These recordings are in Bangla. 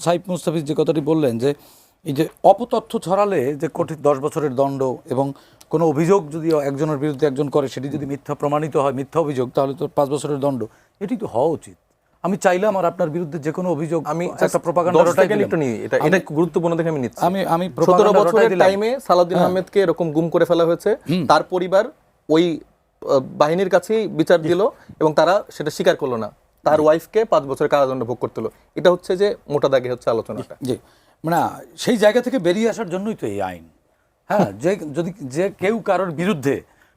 সাইফ মুস্তাফিজ যে কথাটি বললেন যে এই যে অপতথ্য ছড়ালে যে কঠিন 10 বছরের দণ্ড এবং কোনো অভিযোগ যদি একজনের বিরুদ্ধে একজন করে সেটি যদি মিথ্যা প্রমাণিত হয়, মিথ্যা অভিযোগ, তাহলে তো 5 বছরের দণ্ড, এটি তো হওয়া উচিত। আমি চাইলাম আর আপনার বিরুদ্ধে যে কোনো অভিযোগ আমি একটা প্রোপাগান্ডা রটাই দিলাম। একটু নিই, এটা গুরুত্বপূর্ণ দেখে আমি নিচ্ছি। আমি 17 বছরের টাইমে সালাউদ্দিন আহমেদকে এরকম গুম করে ফেলা হয়েছে, তার পরিবার ওই বাহিনীর কাছেই বিচার দিল এবং তারা সেটা স্বীকার করলো না, তার ওয়াইফকে 5 বছরের কারাদণ্ড ভোগ করতে হলো। এটা হচ্ছে যে মোটা দাগে হচ্ছে আলোচনাটা। জি, মানে সেই জায়গা থেকে বেরিয়ে আসার জন্যই তো এই আইন। হ্যাঁ, যে কেউ কারোর বিরুদ্ধে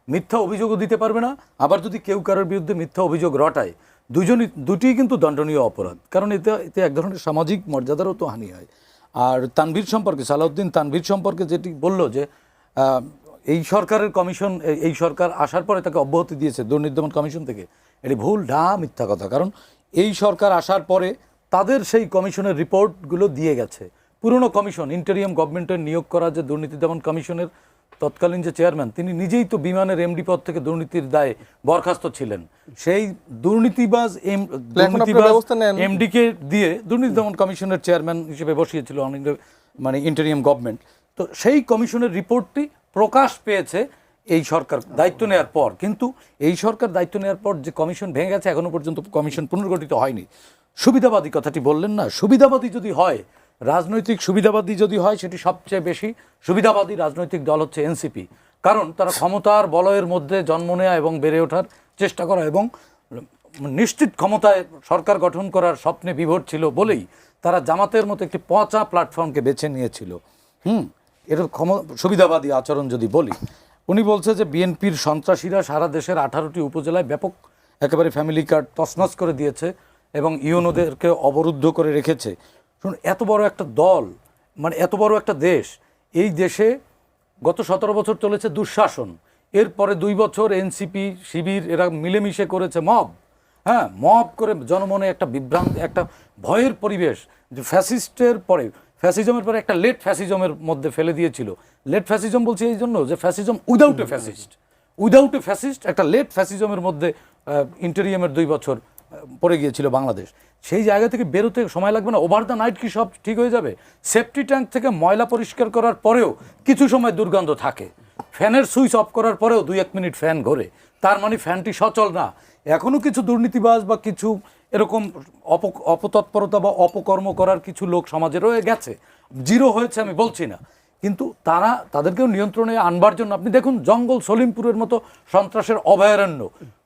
মিথ্যা অভিযোগও দিতে পারবে না, আবার যদি কেউ কারোর বিরুদ্ধে মিথ্যা অভিযোগ রটায়, দুটিই কিন্তু দণ্ডনীয় অপরাধ, কারণ এতে এক ধরনের সামাজিক মর্যাদারও তো হানি হয়। আর তানভীর সম্পর্কে, সালাউদ্দিন তানভীর সম্পর্কে যেটি বলল যে এই সরকারের কমিশন, এই সরকার আসার পরে তাকে অব্যাহতি দিয়েছে দুর্নীতি দমন কমিশন থেকে, এটি ভুল, মিথ্যা কথা। কারণ এই সরকার আসার পরে তাদের সেই কমিশনের রিপোর্টগুলো দিয়ে গেছে। পুরনো কমিশন, ইন্টারিয়াম গভর্নমেন্টের নিয়োগ করা যে দুর্নীতি দমন কমিশনের তৎকালীন যে চেয়ারম্যান, তিনি নিজেই তো বিমানের এমডি পদ থেকে দুর্নীতির দায়ে বরখাস্ত ছিলেন। সেই দুর্নীতিবাজ এমডিকে দিয়ে দুর্নীতি দমন কমিশনের চেয়ারম্যান হিসেবে বসিয়েছিল মানে ইন্টারিয়াম গভর্নমেন্ট। তো সেই কমিশনের রিপোর্টটি প্রকাশ পেয়েছে এই সরকার দায়িত্ব নেওয়ার পর। কিন্তু এই সরকার দায়িত্ব নেওয়ার পর যে কমিশন ভেঙে গেছে, এখনো পর্যন্ত কমিশন পুনর্গঠিত হয়নি। সুবিধাবাদী কথাটি বললেন না, সুবিধাবাদী যদি হয়, রাজনৈতিক সুবিধাবাদী যদি হয়, সেটি সবচেয়ে বেশি সুবিধাবাদী রাজনৈতিক দল হচ্ছে এনসিপি। কারণ তারা ক্ষমতার বলয়ের মধ্যে জন্ম নেওয়া এবং বেড়ে ওঠার চেষ্টা করা এবং নিশ্চিত ক্ষমতায় সরকার গঠন করার স্বপ্নে বিভোর ছিল বলেই তারা জামাতের মতো একটি পচা প্ল্যাটফর্মকে বেছে নিয়েছিল। এর সুবিধাবাদী আচরণ যদি বলি, উনি বলছে যে বিএনপির সন্ত্রাসীরা সারা দেশের 18টি উপজেলায় ব্যাপক একেবারে ফ্যামিলি কার্ড তছনছ করে দিয়েছে এবং ইউনোদেরকে অবরুদ্ধ করে রেখেছে। শুনুন, এত বড় একটা দল, মানে এত বড় একটা দেশ, এই দেশে গত 17 বছর চলেছে দুঃশাসন। এরপরে 2 বছর এনসিপি শিবির এরা মিলেমিশে করেছে মব। হ্যাঁ, মব করে জনমনে একটা বিভ্রান্ত, একটা ভয়ের পরিবেশ, যে ফ্যাসিজমের পরে একটা লেট ফ্যাসিজমের মধ্যে ফেলে দিয়েছিল। লেট ফ্যাসিজম বলছি এই জন্য যে ফ্যাসিজম উইদাউট এ ফ্যাসিস্ট একটা লেট ফ্যাসিজমের মধ্যে ইন্টেরিয়ামের 2 বছর পড়ে গিয়েছিল বাংলাদেশ। সেই জায়গা থেকে বেরোতে সময় লাগবে না? ওভার দ্য নাইট কি সব ঠিক হয়ে যাবে? সেফটি ট্যাঙ্ক থেকে ময়লা পরিষ্কার করার পরেও কিছু সময় দুর্গন্ধ থাকে, ফ্যানের সুইচ অফ করার পরেও 2-1 মিনিট ফ্যান ঘোরে, তার মানে ফ্যানটি সচল না। এখনও কিছু দুর্নীতিবাজ বা কিছু এরকম অপতৎপরতা বা অপকর্ম করার কিছু লোক সমাজে রয়ে গেছে, জিরো হয়েছে আমি বলছি না, কিন্তু তাদেরকেও নিয়ন্ত্রণে আনবার জন্য আপনি দেখুন, জঙ্গল সলিমপুরের মতো সন্ত্রাসের অভয়ারণ্য,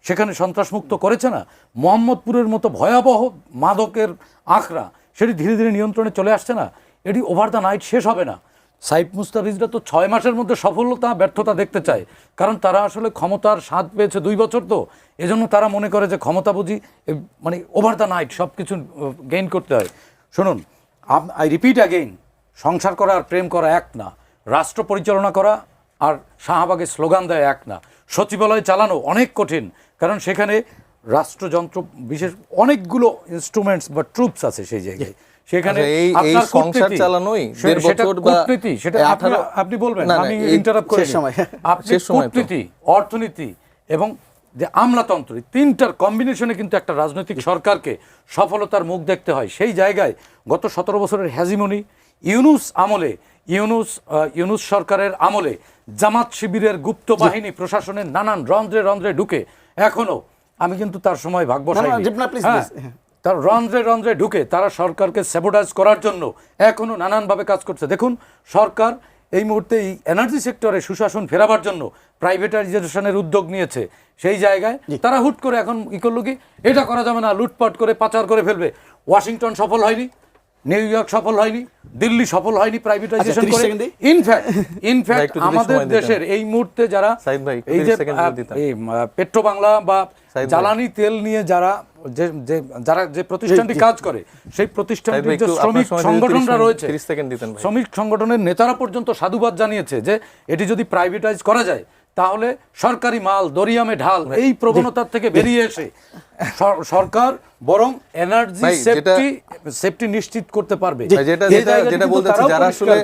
সেখানে সন্ত্রাসমুক্ত করেছে না? মোহাম্মদপুরের মতো ভয়াবহ মাদকের আখড়া, সেটি ধীরে ধীরে নিয়ন্ত্রণে চলে আসছে না? এটি ওভার দ্য নাইট শেষ হবে না। সাইফ মুস্তাফিজরা তো 6 মাসের মধ্যে সফলতা ব্যর্থতা দেখতে চায়, কারণ তারা আসলে ক্ষমতার স্বাদ পেয়েছে 2 বছর, তো এজন্য তারা মনে করে যে ক্ষমতা বুঝি মানে ওভার দ্য নাইট সব কিছু গেইন করতে হয়। শুনুন, আই রিপিট অ্যাগেইন, সংসার করা আর প্রেম করা এক না, রাষ্ট্র পরিচালনা করা আর শাহবাগে স্লোগান দেয় এক না, সচিবালয় চালানো অনেক কঠিন, কারণ সেখানে রাষ্ট্রযন্ত্র বিশেষ অনেকগুলো ইনস্ট্রুমেন্টস বা ট্রুপস আছে সেই জায়গায়। সেখানে এই সংসার চালানোই 1.5 বছর বা সেটা আপনি বলবেন, আমি ইন্টারাপ্ট করি, আপনি কূটনীতি, অর্থনীতি এবং যে আমলাতন্ত্র, 3টার কম্বিনেশনে কিন্তু একটা রাজনৈতিক সরকারকে সফলতার মুখ দেখতে হয়। সেই জায়গায় গত 17 বছরের হ্যাজিমনি, ইউনূস সরকারের আমলে জামাত শিবিরের গুপ্ত বাহিনী প্রশাসনের নানান রন্ধ্রে রন্ধ্রে ঢুকে, এখনো আমি কিন্তু তার সময় ভাগ বসাইনি, তার রন্ধ্রে ঢুকে তারা সরকারকে স্যাবোটাইজ করার জন্য এখনো নানানভাবে কাজ করছে। দেখুন, সরকার এই মুহূর্তে এই এনার্জি সেক্টরে সুশাসন ফেরাবার জন্য প্রাইভেটাইজেশনের উদ্যোগ নিয়েছে। সেই জায়গায় তারা হুট করে এখন করলো কি, এটা করা যাবে না, লুটপাট করে পাচার করে ফেলবে। ওয়াশিংটন সফল হয়নি, নিউ ইয়র্ক সফল হয়নি, দিল্লি সফল হয়নি প্রাইভেটাইজেশন করে। ইনফ্যাক্ট আমাদের দেশের এই মুহূর্তে যারা এই যে পেট্রো বাংলা বা জ্বালানি তেল নিয়ে যারা যে প্রতিষ্ঠানটি কাজ করে, সেই প্রতিষ্ঠানটির যে শ্রমিক সংগঠনরা রয়েছে, শ্রমিক সংগঠনের নেতারা পর্যন্ত সাধুবাদ জানিয়েছে যে এটি যদি প্রাইভেটাইজ করা যায় তাহলে সরকারি মাল দরিয়ামে ঢাল, এই প্রবণতার থেকে বেরিয়ে এসে সরকার বরং এনার্জি সেফটি নিশ্চিত করতে পারবে। যেটা বলতে যারা আসলে